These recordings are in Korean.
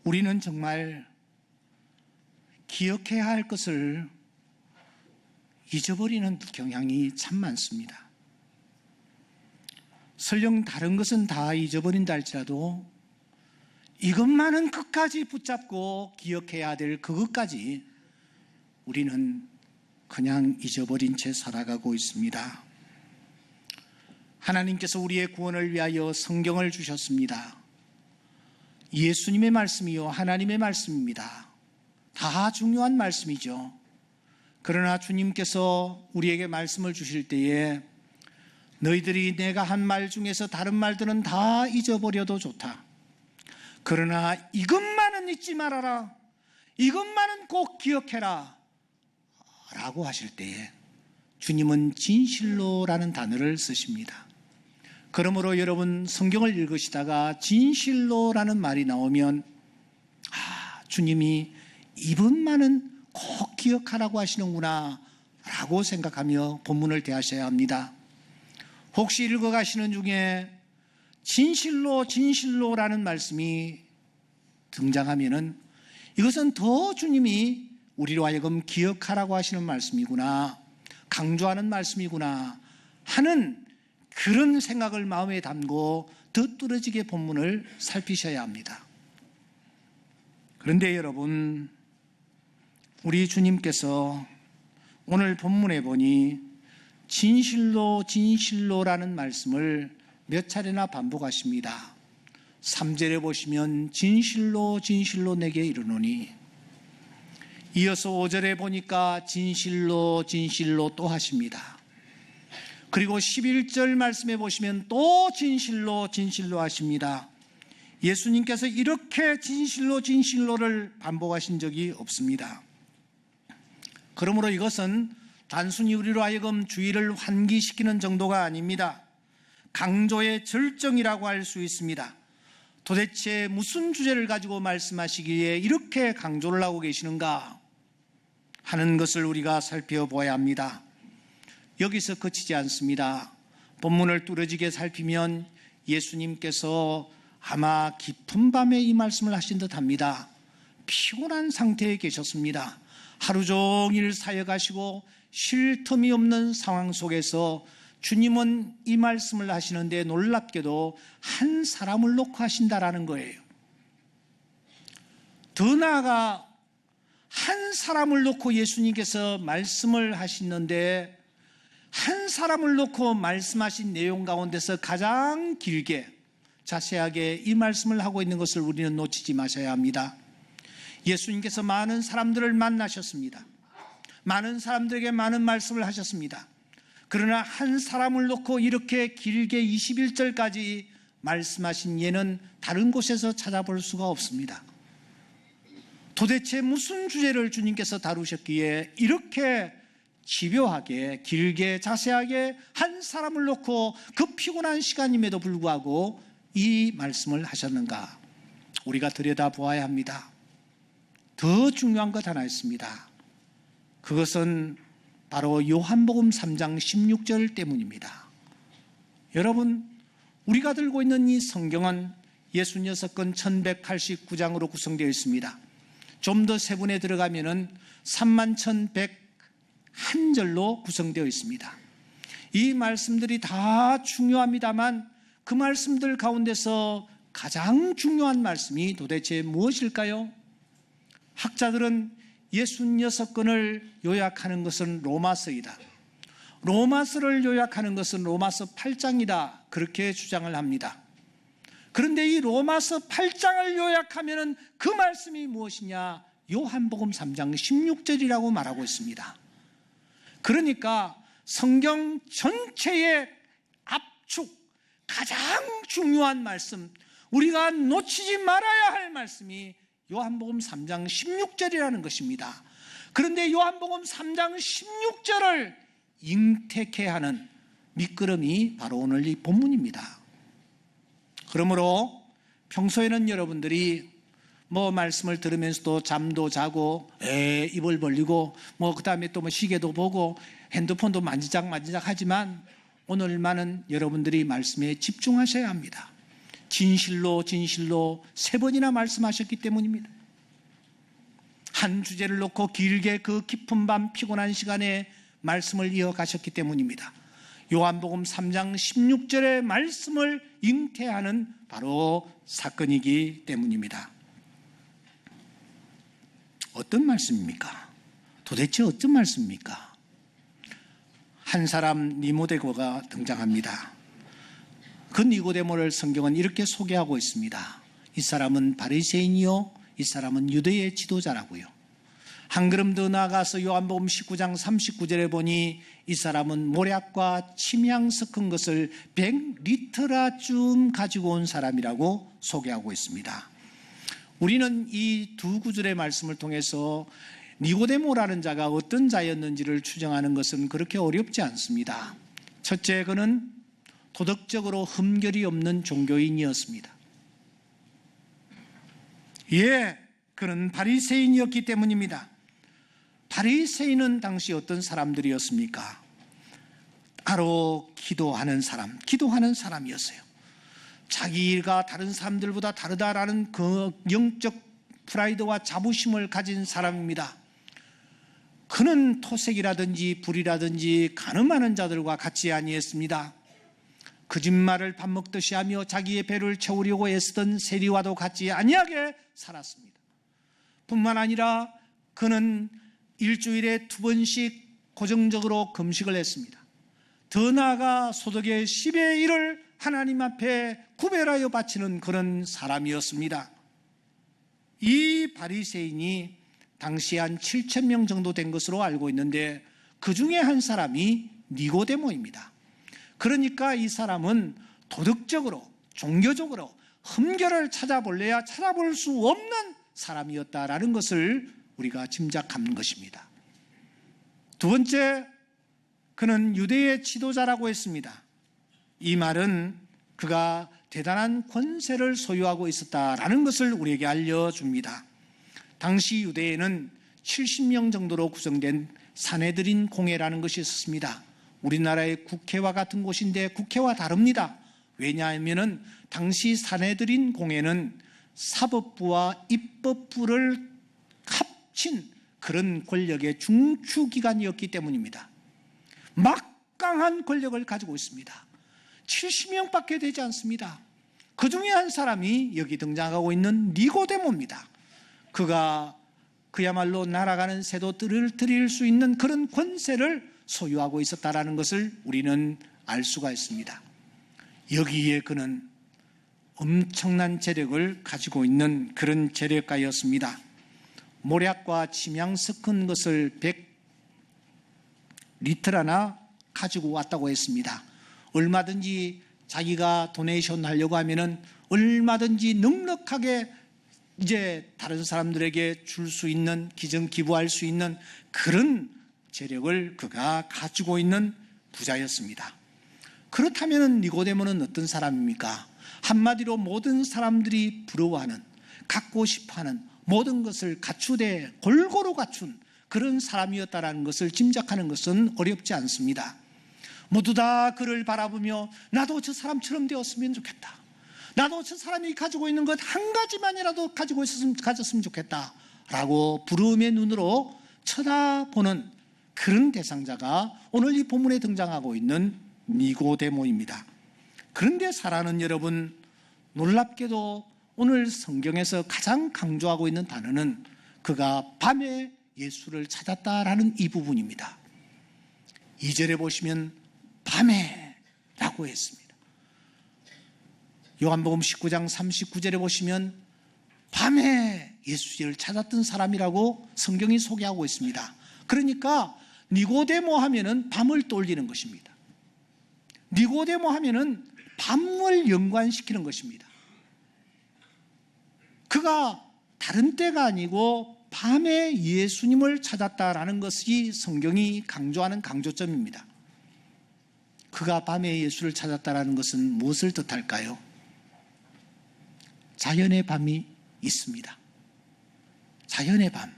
우리는 정말 기억해야 할 것을 잊어버리는 경향이 참 많습니다. 설령 다른 것은 다 잊어버린다 할지라도 이것만은 끝까지 붙잡고 기억해야 될 그것까지 우리는 그냥 잊어버린 채 살아가고 있습니다. 하나님께서 우리의 구원을 위하여 성경을 주셨습니다. 예수님의 말씀이요 하나님의 말씀입니다. 다 중요한 말씀이죠. 그러나 주님께서 우리에게 말씀을 주실 때에 너희들이 내가 한 말 중에서 다른 말들은 다 잊어버려도 좋다. 그러나 이것만은 잊지 말아라. 이것만은 꼭 기억해라. 라고 하실 때에 주님은 진실로라는 단어를 쓰십니다. 그러므로 여러분 성경을 읽으시다가 진실로라는 말이 나오면 주님이 이분만은 꼭 기억하라고 하시는구나 라고 생각하며 본문을 대하셔야 합니다. 혹시 읽어가시는 중에 진실로 진실로라는 말씀이 등장하면은 이것은 더 주님이 우리로 하여금 기억하라고 하시는 말씀이구나, 강조하는 말씀이구나 하는 그런 생각을 마음에 담고 더 뚜렷하게 본문을 살피셔야 합니다. 그런데 여러분, 우리 주님께서 오늘 본문에 보니 진실로 진실로라는 말씀을 몇 차례나 반복하십니다. 3절에 보시면 진실로 진실로 내게 이르노니, 이어서 5절에 보니까 진실로 진실로 또 하십니다. 그리고 11절 말씀에 보시면 또 진실로 진실로 하십니다. 예수님께서 이렇게 진실로 진실로를 반복하신 적이 없습니다. 그러므로 이것은 단순히 우리로 하여금 주의를 환기시키는 정도가 아닙니다. 강조의 절정이라고 할 수 있습니다. 도대체 무슨 주제를 가지고 말씀하시기에 이렇게 강조를 하고 계시는가 하는 것을 우리가 살펴보아야 합니다. 여기서 그치지 않습니다. 본문을 뚜렷하게 살피면 예수님께서 아마 깊은 밤에 이 말씀을 하신 듯 합니다. 피곤한 상태에 계셨습니다. 하루 종일 사역하시고 쉴 틈이 없는 상황 속에서 주님은 이 말씀을 하시는데 놀랍게도 한 사람을 놓고 하신다라는 거예요. 더 나아가 한 사람을 놓고 예수님께서 말씀을 하시는데 한 사람을 놓고 말씀하신 내용 가운데서 가장 길게 자세하게 이 말씀을 하고 있는 것을 우리는 놓치지 마셔야 합니다. 예수님께서 많은 사람들을 만나셨습니다. 많은 사람들에게 많은 말씀을 하셨습니다. 그러나 한 사람을 놓고 이렇게 길게 21절까지 말씀하신 예는 다른 곳에서 찾아볼 수가 없습니다. 도대체 무슨 주제를 주님께서 다루셨기에 이렇게 집요하게 길게 자세하게 한 사람을 놓고 그 피곤한 시간임에도 불구하고 이 말씀을 하셨는가? 우리가 들여다보아야 합니다. 더 중요한 것 하나 있습니다. 그것은 바로 요한복음 3장 16절 때문입니다. 여러분, 우리가 들고 있는 이 성경은 66권 1189장으로 구성되어 있습니다. 좀 더 세분에 들어가면은 31,101절로 구성되어 있습니다. 이 말씀들이 다 중요합니다만 그 말씀들 가운데서 가장 중요한 말씀이 도대체 무엇일까요? 학자들은 66권을 요약하는 것은 로마서이다. 로마서를 요약하는 것은 로마서 8장이다. 그렇게 주장을 합니다. 그런데 이 로마서 8장을 요약하면 그 말씀이 무엇이냐? 요한복음 3장 16절이라고 말하고 있습니다. 그러니까 성경 전체의 압축, 가장 중요한 말씀, 우리가 놓치지 말아야 할 말씀이 요한복음 3장 16절이라는 것입니다. 그런데 요한복음 3장 16절을 잉태케 하는 밑거름이 바로 오늘 이 본문입니다. 그러므로 평소에는 여러분들이 말씀을 들으면서도 잠도 자고 입을 벌리고 그 다음에 또 시계도 보고 핸드폰도 만지작 하지만 오늘만은 여러분들이 말씀에 집중하셔야 합니다. 진실로 진실로 3번이나 말씀하셨기 때문입니다. 한 주제를 놓고 길게 그 깊은 밤 피곤한 시간에 말씀을 이어가셨기 때문입니다. 요한복음 3장 16절의 말씀을 잉태하는 바로 사건이기 때문입니다. 어떤 말씀입니까? 도대체 어떤 말씀입니까? 한 사람 니고데모가 등장합니다. 그 니고데모를 성경은 이렇게 소개하고 있습니다. 이 사람은 바리새인이요, 이 사람은 유대의 지도자라고요. 한 걸음 더 나아가서 요한복음 19장 39절에 보니 이 사람은 모략과 침향 섞은 것을 100리터라쯤 가지고 온 사람이라고 소개하고 있습니다. 우리는 이 두 구절의 말씀을 통해서 니고데모라는 자가 어떤 자였는지를 추정하는 것은 그렇게 어렵지 않습니다. 첫째, 그는 도덕적으로 흠결이 없는 종교인이었습니다. 그는 바리새인이었기 때문입니다. 바리새인은 당시 어떤 사람들이었습니까? 바로 기도하는 사람이었어요. 자기가 다른 사람들보다 다르다라는 그 영적 프라이드와 자부심을 가진 사람입니다. 그는 토색이라든지 불이라든지 간음하는 자들과 같이 아니했습니다. 거짓말을 밥 먹듯이 하며 자기의 배를 채우려고 애쓰던 세리와도 같이 아니하게 살았습니다. 뿐만 아니라 그는 일주일에 2번씩 고정적으로 금식을 했습니다. 더 나아가 소득의 10의 1을 하나님 앞에 구별하여 바치는 그런 사람이었습니다. 이 바리새인이 당시 한 7,000명 정도 된 것으로 알고 있는데 그 중에 한 사람이 니고데모입니다. 그러니까 이 사람은 도덕적으로, 종교적으로 흠결을 찾아볼래야 찾아볼 수 없는 사람이었다라는 것을 우리가 짐작하는 것입니다. 두 번째, 그는 유대의 지도자라고 했습니다. 이 말은 그가 대단한 권세를 소유하고 있었다라는 것을 우리에게 알려줍니다. 당시 유대에는 70명 정도로 구성된 사네드린 공회라는 것이 있었습니다. 우리나라의 국회와 같은 곳인데 국회와 다릅니다. 왜냐하면 당시 사네드린 공회는 사법부와 입법부를 합친 그런 권력의 중추기관이었기 때문입니다. 막강한 권력을 가지고 있습니다. 70명밖에 되지 않습니다. 그 중에 한 사람이 여기 등장하고 있는 니고데모입니다. 그가 그야말로 날아가는 새도 떨어뜨릴 수 있는 그런 권세를 소유하고 있었다는 것을 우리는 알 수가 있습니다. 여기에 그는 엄청난 재력을 가지고 있는 그런 재력가였습니다. 모략과 침향 섞은 것을 100리터나 가지고 왔다고 했습니다. 얼마든지 자기가 도네이션 하려고 하면은 얼마든지 넉넉하게 이제 다른 사람들에게 줄 수 있는, 기증 기부할 수 있는 그런 재력을 그가 가지고 있는 부자였습니다. 그렇다면 니고데모는 어떤 사람입니까? 한마디로 모든 사람들이 부러워하는, 갖고 싶어하는 모든 것을 갖추되 골고루 갖춘 그런 사람이었다는 것을 짐작하는 것은 어렵지 않습니다. 모두 다 그를 바라보며 나도 저 사람처럼 되었으면 좋겠다. 나도 저 사람이 가지고 있는 것 한 가지만이라도 가졌으면 좋겠다 라고 부러움의 눈으로 쳐다보는 그런 대상자가 오늘 이 본문에 등장하고 있는 니고데모입니다. 그런데 사랑하는 여러분, 놀랍게도 오늘 성경에서 가장 강조하고 있는 단어는 그가 밤에 예수를 찾았다라는 이 부분입니다. 2절에 보시면 밤에 라고 했습니다. 요한복음 19장 39절에 보시면 밤에 예수를 찾았던 사람이라고 성경이 소개하고 있습니다. 그러니까 니고데모 하면은 밤을 떠올리는 것입니다. 니고데모 하면은 밤을 연관시키는 것입니다. 그가 다른 때가 아니고 밤에 예수님을 찾았다라는 것이 성경이 강조하는 강조점입니다. 그가 밤에 예수를 찾았다라는 것은 무엇을 뜻할까요? 자연의 밤이 있습니다. 자연의 밤.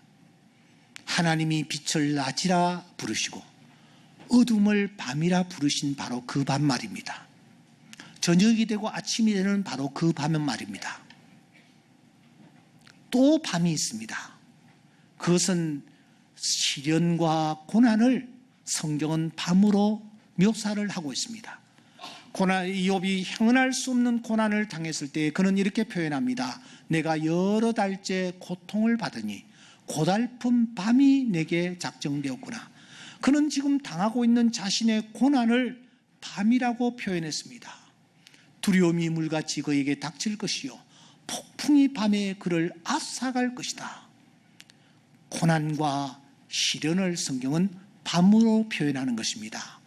하나님이 빛을 낮이라 부르시고 어둠을 밤이라 부르신 바로 그 밤 말입니다. 저녁이 되고 아침이 되는 바로 그 밤은 말입니다. 또 밤이 있습니다. 그것은 시련과 고난을 성경은 밤으로 묘사를 하고 있습니다. 이욥이 형언할 수 없는 고난을 당했을 때 그는 이렇게 표현합니다. 내가 여러 달째 고통을 받으니 고달픈 밤이 내게 작정되었구나. 그는 지금 당하고 있는 자신의 고난을 밤이라고 표현했습니다. 두려움이 물같이 그에게 닥칠 것이요 폭풍이 밤에 그를 앗아갈 것이다. 고난과 시련을 성경은 밤으로 표현하는 것입니다.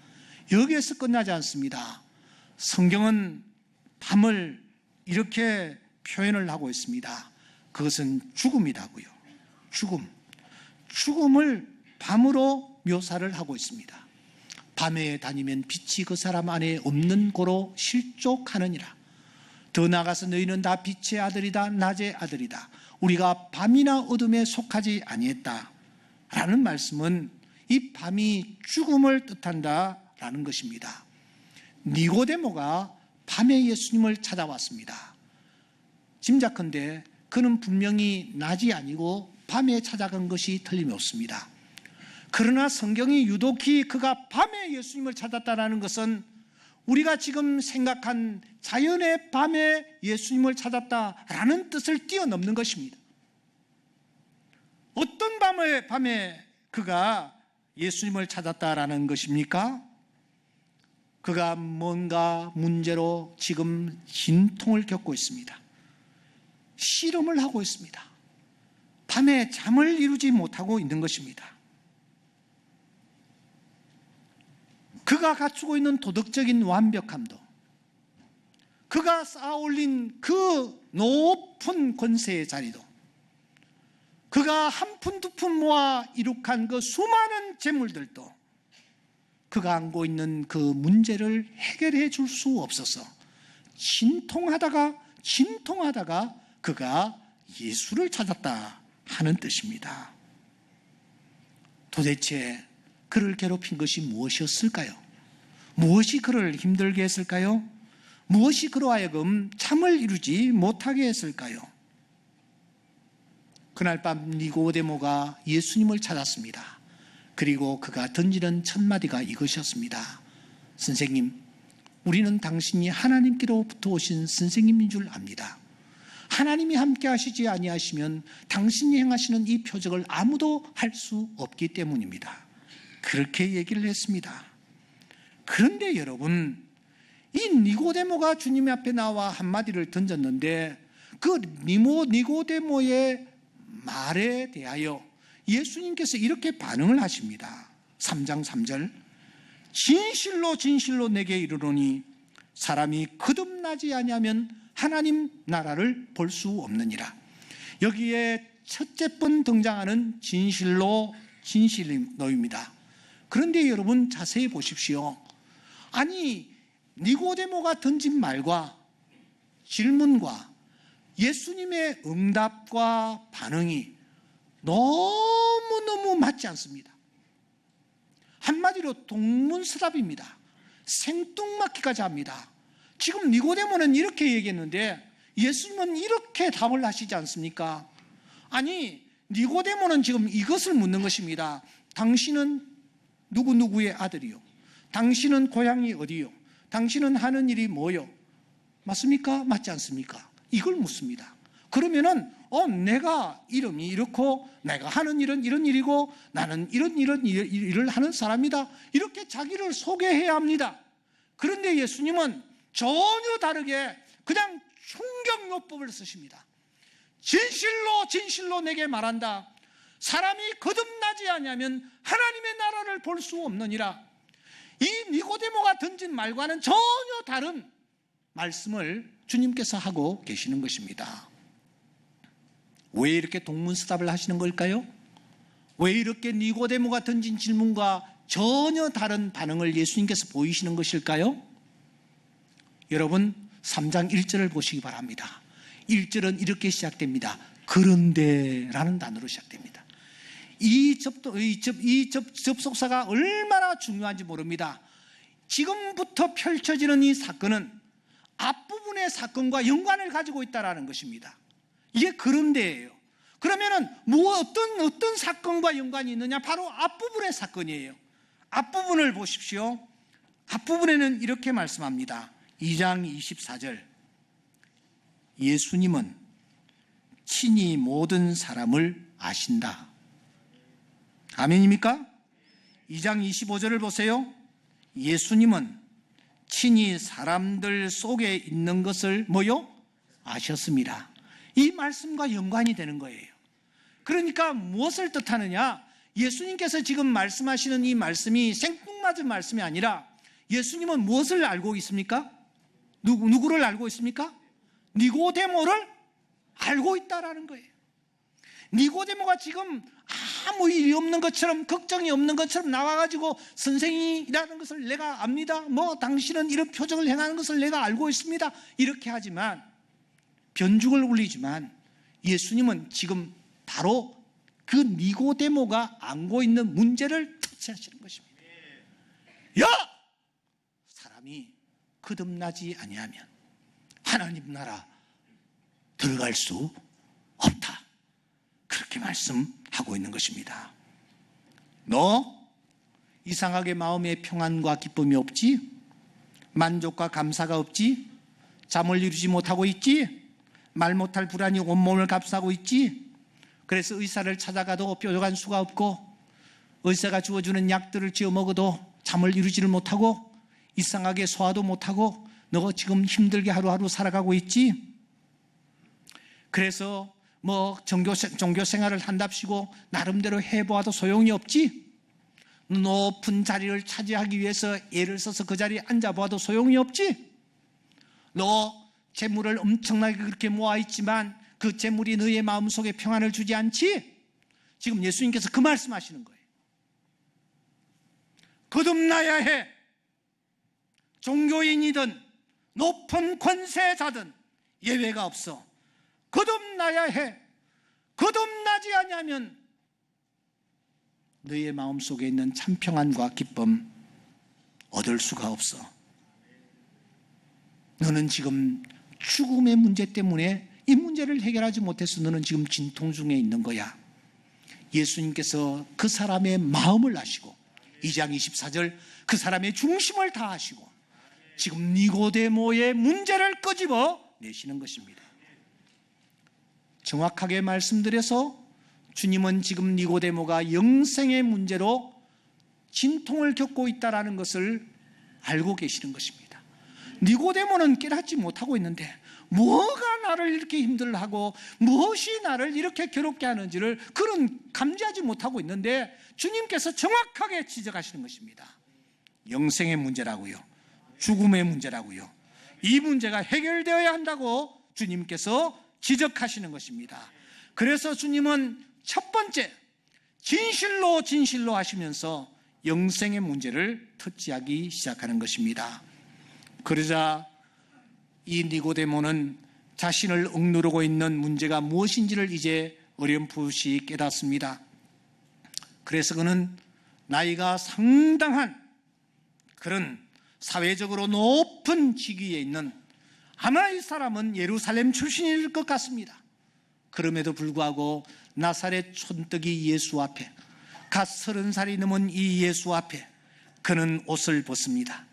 여기에서 끝나지 않습니다. 성경은 밤을 이렇게 표현을 하고 있습니다. 그것은 죽음이라고요. 죽음을 밤으로 묘사를 하고 있습니다. 밤에 다니면 빛이 그 사람 안에 없는 고로 실족하느니라. 더 나아가서 너희는 다 빛의 아들이다 낮의 아들이다. 우리가 밤이나 어둠에 속하지 아니했다 라는 말씀은 이 밤이 죽음을 뜻한다라는 것입니다. 니고데모가 밤에 예수님을 찾아왔습니다. 짐작컨대 그는 분명히 낮이 아니고 밤에 찾아간 것이 틀림없습니다. 그러나 성경이 유독히 그가 밤에 예수님을 찾았다는 것은 우리가 지금 생각한 자연의 밤에 예수님을 찾았다라는 뜻을 뛰어넘는 것입니다. 어떤 밤에 그가 예수님을 찾았다라는 것입니까? 그가 뭔가 문제로 지금 진통을 겪고 있습니다. 씨름을 하고 있습니다. 밤에 잠을 이루지 못하고 있는 것입니다. 그가 갖추고 있는 도덕적인 완벽함도, 그가 쌓아올린 그 높은 권세의 자리도, 그가 한 푼 두 푼 모아 이룩한 그 수많은 재물들도 그가 안고 있는 그 문제를 해결해 줄 수 없어서 진통하다가 그가 예수를 찾았다 하는 뜻입니다. 도대체 그를 괴롭힌 것이 무엇이었을까요? 무엇이 그를 힘들게 했을까요? 무엇이 그로 하여금 잠을 이루지 못하게 했을까요? 그날 밤 니고데모가 예수님을 찾았습니다. 그리고 그가 던지는 첫 마디가 이것이었습니다. 선생님, 우리는 당신이 하나님께로부터 오신 선생님인 줄 압니다. 하나님이 함께 하시지 아니하시면 당신이 행하시는 이 표적을 아무도 할 수 없기 때문입니다. 그렇게 얘기를 했습니다. 그런데 여러분, 이 니고데모가 주님 앞에 나와 한마디를 던졌는데 그 니고데모의 말에 대하여 예수님께서 이렇게 반응을 하십니다. 3장 3절, 진실로 진실로 내게 이르노니 사람이 거듭나지 아니하면 하나님 나라를 볼 수 없느니라. 여기에 첫째 번 등장하는 진실로입니다. 그런데 여러분 자세히 보십시오. 아니, 니고데모가 던진 말과 질문과 예수님의 응답과 반응이 너무너무 맞지 않습니다. 한마디로 동문서답입니다. 생뚱맞기까지 합니다. 지금 니고데모는 이렇게 얘기했는데 예수님은 이렇게 답을 하시지 않습니까? 아니, 니고데모는 지금 이것을 묻는 것입니다. 당신은 누구누구의 아들이요? 당신은 고향이 어디요? 당신은 하는 일이 뭐요? 맞습니까? 맞지 않습니까? 이걸 묻습니다. 그러면은 내가 이름이 이렇고 내가 하는 일은 이런 일이고 나는 이런 일을 하는 사람이다, 이렇게 자기를 소개해야 합니다. 그런데 예수님은 전혀 다르게 그냥 충격요법을 쓰십니다. 진실로 진실로 내게 말한다. 사람이 거듭나지 아니하면 하나님의 나라를 볼 수 없느니라. 이 니고데모가 던진 말과는 전혀 다른 말씀을 주님께서 하고 계시는 것입니다. 왜 이렇게 동문서답을 하시는 걸까요? 왜 이렇게 니고데모가 던진 질문과 전혀 다른 반응을 예수님께서 보이시는 것일까요? 여러분, 3장 1절을 보시기 바랍니다. 1절은 이렇게 시작됩니다. 그런데 라는 단어로 시작됩니다. 이 접속사가 얼마나 중요한지 모릅니다. 지금부터 펼쳐지는 이 사건은 앞부분의 사건과 연관을 가지고 있다는 것입니다. 이게 그런데예요. 그러면은 어떤 사건과 연관이 있느냐? 바로 앞부분의 사건이에요. 앞부분을 보십시오. 앞부분에는 이렇게 말씀합니다. 2장 24절. 예수님은 친히 모든 사람을 아신다. 아멘입니까? 2장 25절을 보세요. 예수님은 친히 사람들 속에 있는 것을 아셨습니다. 이 말씀과 연관이 되는 거예요. 그러니까 무엇을 뜻하느냐? 예수님께서 지금 말씀하시는 이 말씀이 생뚱맞은 말씀이 아니라 예수님은 무엇을 알고 있습니까? 누구를 알고 있습니까? 니고데모를 알고 있다라는 거예요. 니고데모가 지금 아무 일이 없는 것처럼, 걱정이 없는 것처럼 나와가지고 선생이라는 것을 내가 압니다. 당신은 이런 표정을 행하는 것을 내가 알고 있습니다. 이렇게 하지만, 변죽을 울리지만 예수님은 지금 바로 그 니고데모가 안고 있는 문제를 터치하시는 것입니다. 야! 사람이 거듭나지 아니하면 하나님 나라 들어갈 수 없다. 그렇게 말씀하고 있는 것입니다. 너 이상하게 마음에 평안과 기쁨이 없지? 만족과 감사가 없지? 잠을 이루지 못하고 있지? 말 못할 불안이 온몸을 감싸고 있지? 그래서 의사를 찾아가도 뾰족한 수가 없고, 의사가 주어주는 약들을 지어 먹어도 잠을 이루지를 못하고, 이상하게 소화도 못하고, 너 지금 힘들게 하루하루 살아가고 있지? 그래서 종교 생활을 한답시고 나름대로 해보아도 소용이 없지? 높은 자리를 차지하기 위해서 애를 써서 그 자리에 앉아보아도 소용이 없지? 너 재물을 엄청나게 그렇게 모아있지만 그 재물이 너의 마음속에 평안을 주지 않지? 지금 예수님께서 그 말씀하시는 거예요. 거듭나야 해. 종교인이든 높은 권세자든 예외가 없어. 거듭나야 해. 거듭나지 않으면 너의 마음속에 있는 참 평안과 기쁨 얻을 수가 없어. 너는 지금 죽음의 문제 때문에 이 문제를 해결하지 못해서 너는 지금 진통 중에 있는 거야. 예수님께서 그 사람의 마음을 아시고 2장 24절 그 사람의 중심을 다 아시고 지금 니고데모의 문제를 끄집어 내시는 것입니다. 정확하게 말씀드려서 주님은 지금 니고데모가 영생의 문제로 진통을 겪고 있다는 것을 알고 계시는 것입니다. 니고데모는 깨닫지 못하고 있는데 뭐가 나를 이렇게 힘들어하고 무엇이 나를 이렇게 괴롭게 하는지를 그는 감지하지 못하고 있는데 주님께서 정확하게 지적하시는 것입니다. 영생의 문제라고요. 죽음의 문제라고요. 이 문제가 해결되어야 한다고 주님께서 지적하시는 것입니다. 그래서 주님은 첫 번째 진실로 하시면서 영생의 문제를 터치하기 시작하는 것입니다. 그러자 이 니고데모는 자신을 억누르고 있는 문제가 무엇인지를 이제 어렴풋이 깨닫습니다. 그래서 그는 나이가 상당한 그런 사회적으로 높은 직위에 있는 아마 이 사람은 예루살렘 출신일 것 같습니다. 그럼에도 불구하고 나사렛 촌뜨기 예수 앞에 갓 30살이 넘은 이 예수 앞에 그는 옷을 벗습니다.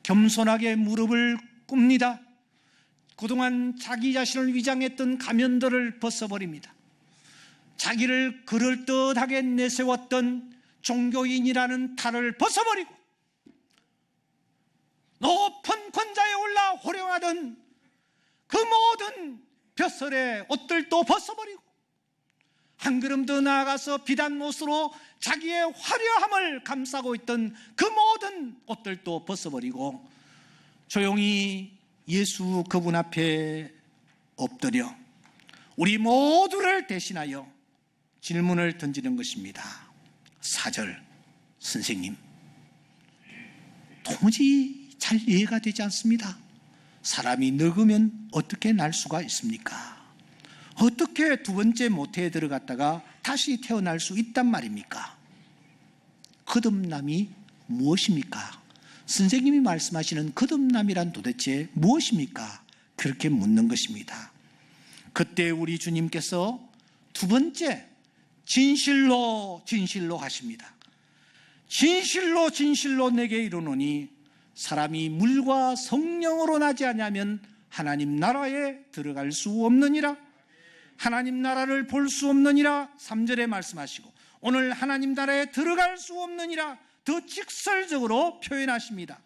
겸손하게 무릎을 꿇습니다. 그동안 자기 자신을 위장했던 가면들을 벗어버립니다. 자기를 그럴듯하게 내세웠던 종교인이라는 탈을 벗어버리고 높은 권자에 올라 호령하던 그 모든 벼슬의 옷들도 벗어버리고 한 걸음 더 나아가서 비단 옷으로 자기의 화려함을 감싸고 있던 그 모든 옷들도 벗어버리고 조용히 예수 그분 앞에 엎드려 우리 모두를 대신하여 질문을 던지는 것입니다. 4절, 선생님, 도무지 잘 이해가 되지 않습니다. 사람이 늙으면 어떻게 날 수가 있습니까? 어떻게 두 번째 모태에 들어갔다가 다시 태어날 수 있단 말입니까? 거듭남이 무엇입니까? 선생님이 말씀하시는 거듭남이란 도대체 무엇입니까? 그렇게 묻는 것입니다. 그때 우리 주님께서 두 번째 진실로 진실로 하십니다. 진실로 진실로 내게 이르노니 사람이 물과 성령으로 나지 않으면 하나님 나라에 들어갈 수 없느니라. 하나님 나라를 볼 수 없느니라 3절에 말씀하시고 오늘 하나님 나라에 들어갈 수 없느니라 더 직설적으로 표현하십니다.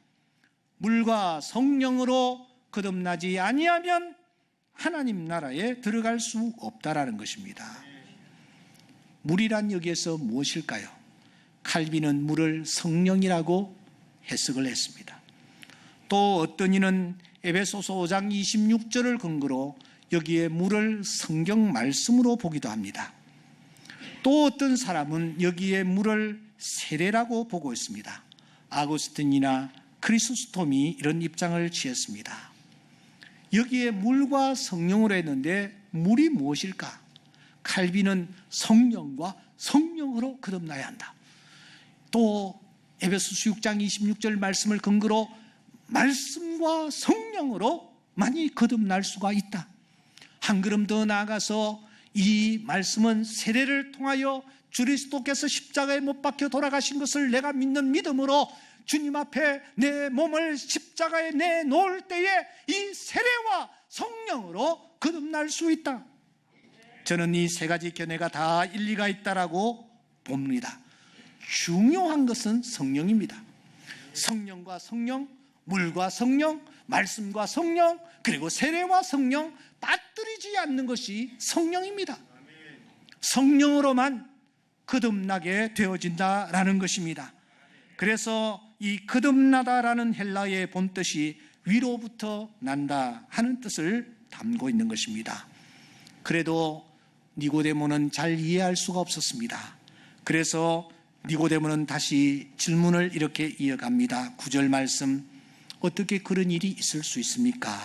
물과 성령으로 거듭나지 아니하면 하나님 나라에 들어갈 수 없다라는 것입니다. 물이란 여기에서 무엇일까요? 칼빈은 물을 성령이라고 해석을 했습니다. 또 어떤 이는 에베소서 5장 26절을 근거로 여기에 물을 성경 말씀으로 보기도 합니다. 또 어떤 사람은 여기에 물을 세례라고 보고 있습니다. 아구스틴이나 크리소스톰이 이런 입장을 취했습니다. 여기에 물과 성령으로 했는데 물이 무엇일까? 칼빈은 성령과 성령으로 거듭나야 한다. 또 에베소서 6장 26절 말씀을 근거로 말씀과 성령으로 많이 거듭날 수가 있다. 한 걸음 더 나아가서 이 말씀은 세례를 통하여 그리스도께서 십자가에 못 박혀 돌아가신 것을 내가 믿는 믿음으로 주님 앞에 내 몸을 십자가에 내놓을 때에 이 세례와 성령으로 거듭날 수 있다. 저는 이 세 가지 견해가 다 일리가 있다라고 봅니다. 중요한 것은 성령입니다. 성령과 성령, 물과 성령, 말씀과 성령, 그리고 세례와 성령, 빠뜨리지 않는 것이 성령입니다. 성령으로만 거듭나게 되어진다라는 것입니다. 그래서 이 거듭나다라는 헬라어의 본뜻이 위로부터 난다 하는 뜻을 담고 있는 것입니다. 그래도 니고데모는 잘 이해할 수가 없었습니다. 그래서 니고데모는 다시 질문을 이렇게 이어갑니다. 9절 말씀, 어떻게 그런 일이 있을 수 있습니까?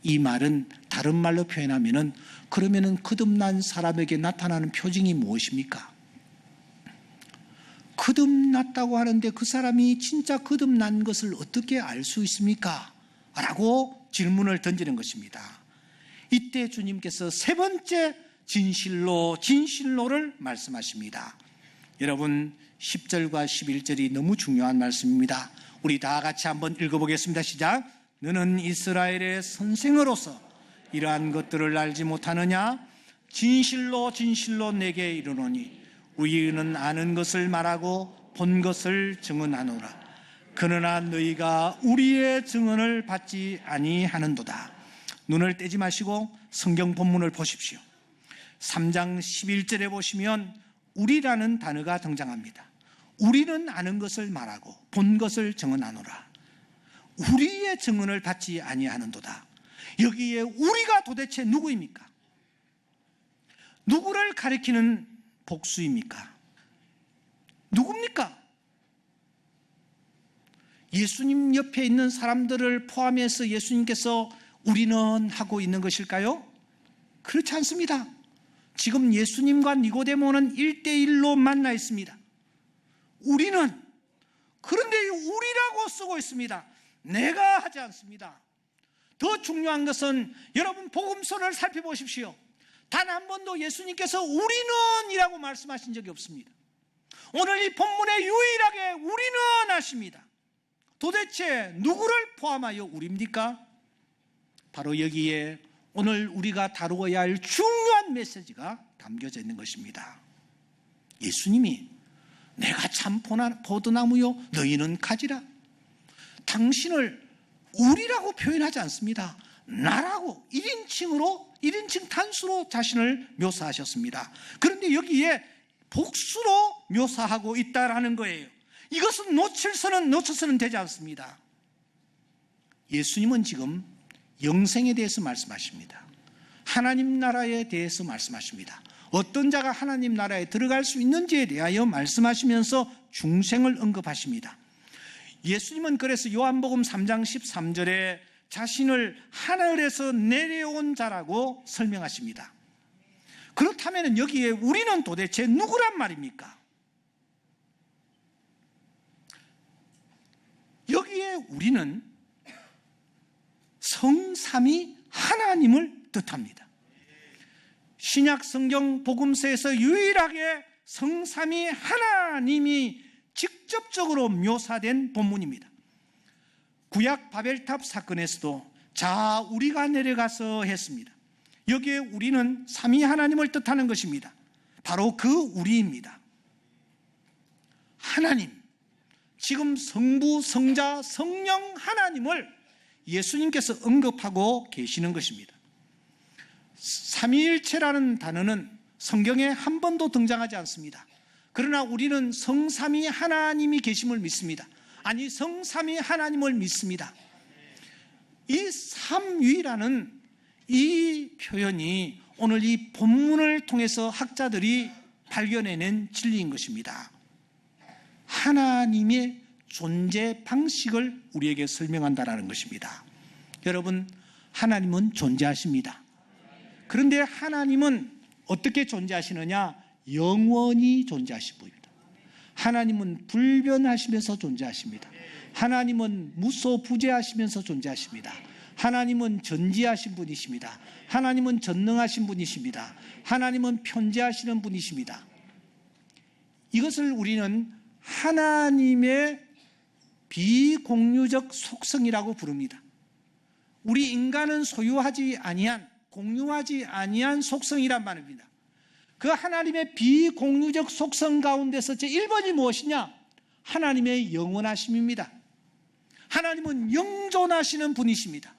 이 말은 다른 말로 표현하면은 그러면은 거듭난 사람에게 나타나는 표징이 무엇입니까? 거듭났다고 하는데 그 사람이 진짜 거듭난 것을 어떻게 알 수 있습니까? 라고 질문을 던지는 것입니다. 이때 주님께서 세 번째 진실로 진실로를 말씀하십니다. 여러분 10절과 11절이 너무 중요한 말씀입니다. 우리 다 같이 한번 읽어보겠습니다. 시작. 너는 이스라엘의 선생으로서 이러한 것들을 알지 못하느냐? 진실로 진실로 내게 이르노니 우리는 아는 것을 말하고 본 것을 증언하노라. 그러나 너희가 우리의 증언을 받지 아니하는도다. 눈을 떼지 마시고 성경 본문을 보십시오. 3장 11절에 보시면 우리라는 단어가 등장합니다. 우리는 아는 것을 말하고 본 것을 증언하노라. 우리의 증언을 받지 아니하는도다. 여기에 우리가 도대체 누구입니까? 누구를 가리키는 복수입니까? 누굽니까? 예수님 옆에 있는 사람들을 포함해서 예수님께서 우리는 하고 있는 것일까요? 그렇지 않습니다. 지금 예수님과 니고데모는 1대1로 만나 있습니다. 우리는, 그런데 우리라고 쓰고 있습니다. 내가 하지 않습니다. 더 중요한 것은 여러분 복음서를 살펴보십시오. 단 한 번도 예수님께서 우리는 이라고 말씀하신 적이 없습니다. 오늘 이 본문에 유일하게 우리는 하십니다. 도대체 누구를 포함하여 우리입니까? 바로 여기에 오늘 우리가 다루어야 할 중요한 메시지가 담겨져 있는 것입니다. 예수님이 내가 참 포도나무요 너희는 가지라. 당신을 우리라고 표현하지 않습니다. 나라고 1인칭 단수로 자신을 묘사하셨습니다. 그런데 여기에 복수로 묘사하고 있다라는 거예요. 이것은 놓쳐서는 되지 않습니다. 예수님은 지금 영생에 대해서 말씀하십니다. 하나님 나라에 대해서 말씀하십니다. 어떤 자가 하나님 나라에 들어갈 수 있는지에 대하여 말씀하시면서 중생을 언급하십니다. 예수님은 그래서 요한복음 3장 13절에 자신을 하늘에서 내려온 자라고 설명하십니다. 그렇다면 여기에 우리는 도대체 누구란 말입니까? 여기 여기에 우리는 성삼위 하나님을 뜻합니다. 신약 성경 복음서에서 유일하게 성삼위 하나님이 직접적으로 묘사된 본문입니다. 구약 바벨탑 사건에서도 자 우리가 내려가서 했습니다. 여기에 우리는 삼위 하나님을 뜻하는 것입니다. 바로 그 우리입니다. 하나님, 지금 성부, 성자, 성령 하나님을 예수님께서 언급하고 계시는 것입니다. 삼위일체라는 단어는 성경에 한 번도 등장하지 않습니다. 그러나 우리는 성삼위 하나님이 계심을 믿습니다. 아니, 성삼위 하나님을 믿습니다. 이 삼위라는 이 표현이 오늘 이 본문을 통해서 학자들이 발견해낸 진리인 것입니다. 하나님의 존재 방식을 우리에게 설명한다는 것입니다. 여러분, 하나님은 존재하십니다. 그런데 하나님은 어떻게 존재하시느냐? 영원히 존재하신 분입니다. 하나님은 불변하시면서 존재하십니다. 하나님은 무소부재하시면서 존재하십니다. 하나님은 전지하신 분이십니다. 하나님은 전능하신 분이십니다. 하나님은 편재하시는 분이십니다. 이것을 우리는 하나님의 비공유적 속성이라고 부릅니다. 우리 인간은 소유하지 아니한, 공유하지 아니한 속성이란 말입니다. 그 하나님의 비공유적 속성 가운데서 제1번이 무엇이냐? 하나님의 영원하심입니다. 하나님은 영존하시는 분이십니다.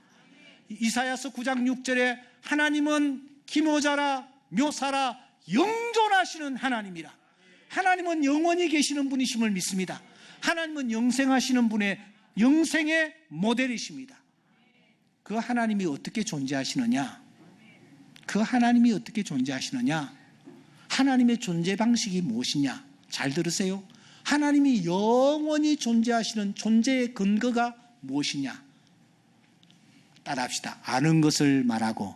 이사야서 9장 6절에 하나님은 기모자라 묘사라 영존하시는 하나님이라. 하나님은 영원히 계시는 분이심을 믿습니다. 하나님은 영생하시는 분의 영생의 모델이십니다. 그 하나님이 어떻게 존재하시느냐? 그 하나님이 어떻게 존재하시느냐? 하나님의 존재 방식이 무엇이냐? 잘 들으세요. 하나님이 영원히 존재하시는 존재의 근거가 무엇이냐? 따라합시다. 아는 것을 말하고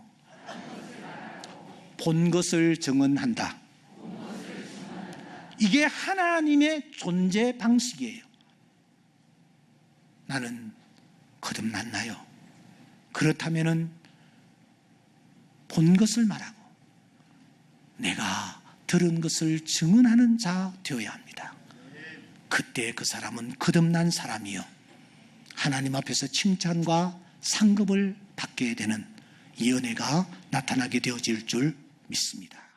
본 것을 증언한다. 이게 하나님의 존재 방식이에요. 나는 거듭났나요? 그렇다면은 본 것을 말하고 내가 들은 것을 증언하는 자 되어야 합니다. 그때 그 사람은 거듭난 사람이요, 하나님 앞에서 칭찬과 상급을 받게 되는 이 은혜가 나타나게 되어질 줄 믿습니다.